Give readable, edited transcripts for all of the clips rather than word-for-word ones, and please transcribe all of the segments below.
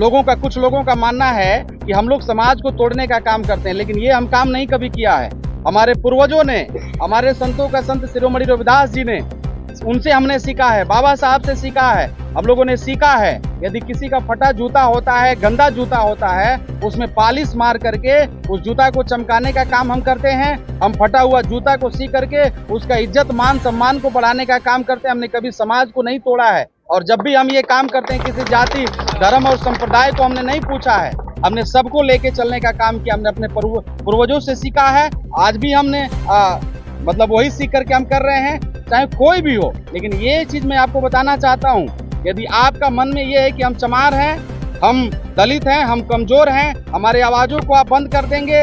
लोगों का, कुछ लोगों का मानना है कि हम लोग समाज को तोड़ने का काम करते हैं, लेकिन ये हम काम नहीं कभी किया है। हमारे पूर्वजों ने, हमारे संतों का संत शिरोमणि रविदास जी ने, उनसे हमने सीखा है, बाबा साहब से सीखा है, हम लोगों ने सीखा है। यदि किसी का फटा जूता होता है, गंदा जूता होता है, उसमें पालिश मार करके उस जूता को चमकाने का काम हम करते हैं। हम फटा हुआ जूता को सी करके उसका इज्जत, मान, सम्मान को बढ़ाने का काम करते हैं। हमने कभी समाज को नहीं तोड़ा है। और जब भी हम ये काम करते हैं, किसी जाति, धर्म और संप्रदाय को हमने नहीं पूछा है, हमने सबको लेके चलने का काम किया। हमने अपने पूर्वजों से सीखा है, आज भी हमने मतलब वही सीख करके हम कर रहे हैं, चाहे कोई भी हो। लेकिन ये चीज मैं आपको बताना चाहता हूँ, यदि आपका मन में ये है कि हम चमार हैं, हम दलित हैं, हम कमजोर हैं, हमारे आवाजों को आप बंद कर देंगे,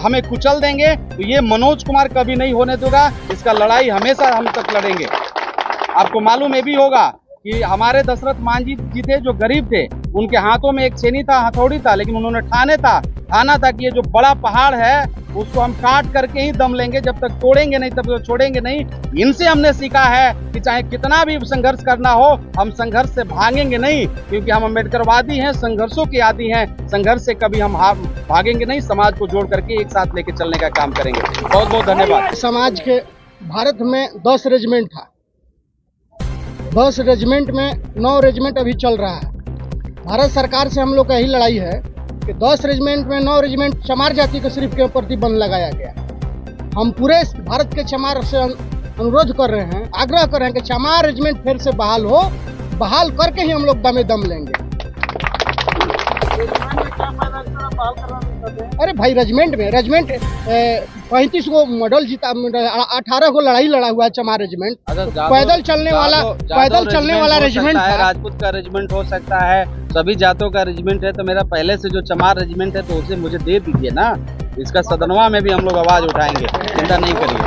हमें कुचल देंगे, तो ये मनोज कुमार कभी नहीं होने देगा। इसका लड़ाई हमेशा हम तक लड़ेंगे। आपको मालूम ये भी होगा कि हमारे दशरथ मांझी जी थे, जो गरीब थे, उनके हाथों में एक छेनी था, हथौड़ी था, लेकिन उन्होंने ठाना था कि ये जो बड़ा पहाड़ है उसको हम काट करके ही दम लेंगे, जब तक तोड़ेंगे नहीं तब तक छोड़ेंगे नहीं। इनसे हमने सीखा है कि चाहे कितना भी संघर्ष करना हो, हम संघर्ष से भागेंगे नहीं, क्योंकि हम अम्बेडकरवादी हैं, संघर्षों के आदी हैं। संघर्ष से कभी हम भागेंगे नहीं, समाज को जोड़ करके एक साथ लेके चलने का काम करेंगे। बहुत बहुत धन्यवाद। समाज के भारत में 10 रेजिमेंट था, 10 रेजिमेंट में 9 रेजिमेंट अभी चल रहा है। भारत सरकार से हम लोग का यही लड़ाई है कि 10 रेजिमेंट में 9 रेजिमेंट चमार जाति के सिर्फ के प्रतिबंध लगाया गया। हम पूरे भारत के चमार से अनुरोध कर रहे हैं, आग्रह कर रहे हैं कि चमार रेजिमेंट फिर से बहाल हो, बहाल करके ही हम लोग दमे दम लेंगे। अरे भाई, रेजिमेंट 35 को मेडल जीता, 18 को लड़ाई लड़ा हुआ है चमार रेजिमेंट। पैदल चलने वाला रेजिमेंट है। राजपूत का रेजिमेंट हो सकता है, सभी जातों का रेजिमेंट है, तो मेरा पहले से जो चमार रेजिमेंट है तो उसे मुझे दे दीजिए ना। इसका सदनवा में भी हम लोग आवाज उठाएंगे, चिंता नहीं करिए।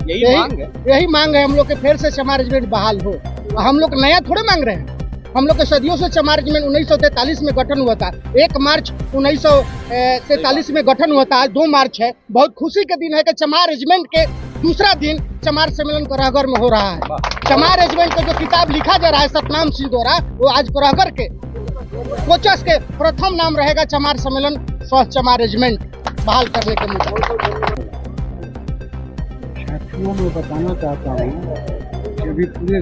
यही मांग है हम लोग के, फिर से चमार रेजिमेंट बहाल हो। हम लोग नया थोड़े मांग रहे हैं, हम लोग के सदियों से चमार रेजिमेंट 1943 में गठन हुआ था। 1 मार्च 1943 में गठन हुआ था, 2 मार्च है। बहुत खुशी का दिन है कि चमार रेजिमेंट के दूसरा दिन चमार सम्मेलन करहगर में हो रहा है। चमार रेजिमेंट का जो किताब लिखा जा रहा है सतनाम सिंह द्वारा, वो आज करहगर के कोचस के प्रथम नाम रहेगा चमार सम्मेलन सह चमार रेजिमेंट बहाल करने के मुद्दे। साथियों, मैं बताना चाहता हूँ कि अभी पूरे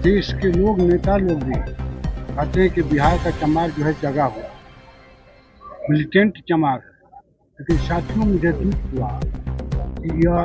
देश के लोग, नेता लोग भी कहते हैं कि बिहार का चमार जो है जगा हुआ, मिलिटेंट चमार है। लेकिन साथियों, मुझे दुख हुआ कि यह